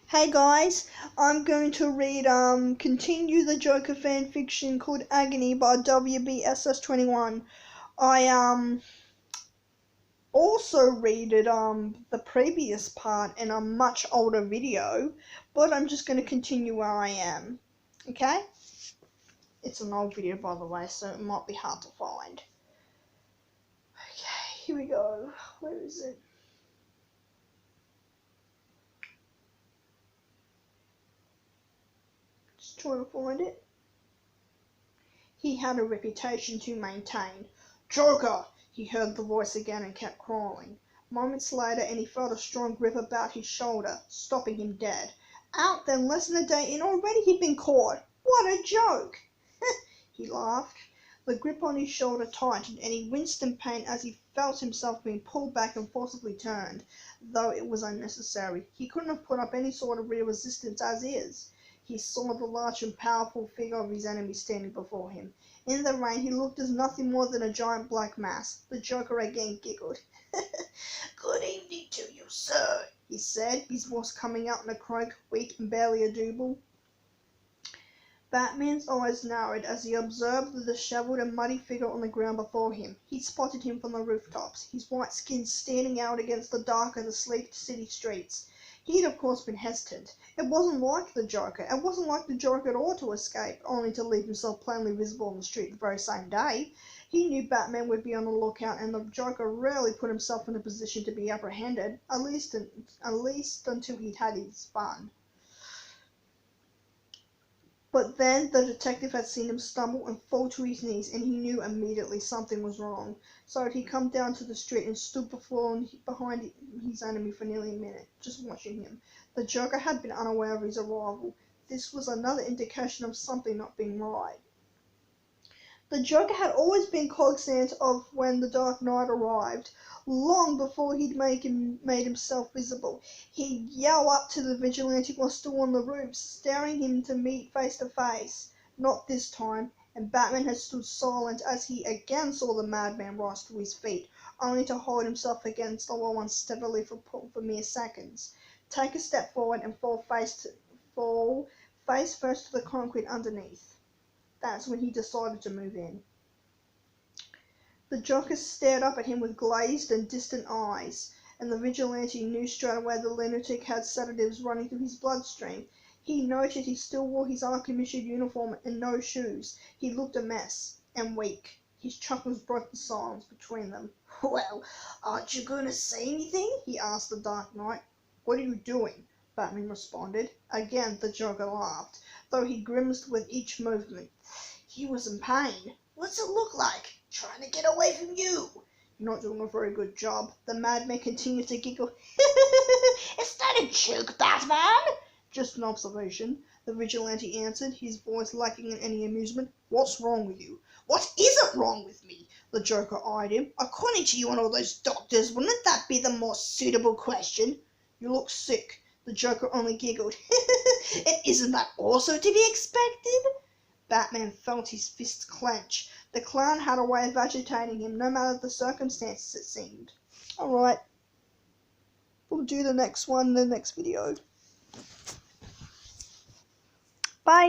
Hey guys, I'm going to read continue the Joker fanfiction called Agony by wbss21. I also read it the previous part in a much older video, but I'm just going to continue where I am. Okay? It's an old video, by the way, so it might be hard to find. Okay, here we go. Where is it? Just trying to find it. He had a reputation to maintain. "Joker!" He heard the voice again and kept crawling. Moments later, and he felt a strong grip about his shoulder, stopping him dead. Out then, less than a day in, already he'd been caught. What a joke! He laughed. The grip on his shoulder tightened, and he winced in pain as he felt himself being pulled back and forcibly turned, though it was unnecessary. He couldn't have put up any sort of real resistance as is. He saw the large and powerful figure of his enemy standing before him. In the rain, he looked as nothing more than a giant black mass. The Joker again giggled. "Good evening to you, sir," he said, his voice coming out in a croak, weak and barely audible. Batman's eyes narrowed as he observed the disheveled and muddy figure on the ground before him. He spotted him from the rooftops, his white skin standing out against the dark of the sleek city streets. He'd of course been hesitant. It wasn't like the Joker. It wasn't like the Joker at all to escape, only to leave himself plainly visible on the street the very same day. He knew Batman would be on the lookout, and the Joker rarely put himself in a position to be apprehended, at least until he'd had his fun. But then the detective had seen him stumble and fall to his knees, and he knew immediately something was wrong. So he'd come down to the street and stood behind his enemy for nearly a minute, just watching him. The Joker had been unaware of his arrival. This was another indication of something not being right. The Joker had always been cognizant of when the Dark Knight arrived. Long before he'd made himself visible, he'd yell up to the vigilante while still on the roof, staring him to meet face to face. Not this time, and Batman had stood silent as he again saw the madman rise to his feet, only to hold himself against the wall unsteadily for mere seconds, take a step forward and fall face first to the concrete underneath. That's when he decided to move in. The Joker stared up at him with glazed and distant eyes, and the vigilante knew straight away the lunatic had sedatives running through his bloodstream. He noted he still wore his uncommissioned uniform and no shoes. He looked a mess, and weak. His chuckles broke the silence between them. "Well, aren't you going to say anything?" he asked the Dark Knight. "What are you doing?" Batman responded. Again the Joker laughed, though he grimaced with each movement. He was in pain. "What's it look like? Trying to get away from you." "You're not doing a very good job." The madman continued to giggle. "Is that a joke, Batman?" "Just an observation," the vigilante answered, his voice lacking in any amusement. "What's wrong with you?" "What isn't wrong with me?" The Joker eyed him. "According to you and all those doctors, wouldn't that be the more suitable question?" "You look sick." The Joker only giggled. "And isn't that also to be expected?" Batman felt his fists clench. The clown had a way of agitating him, no matter the circumstances, it seemed. Alright, we'll do the next one in the next video.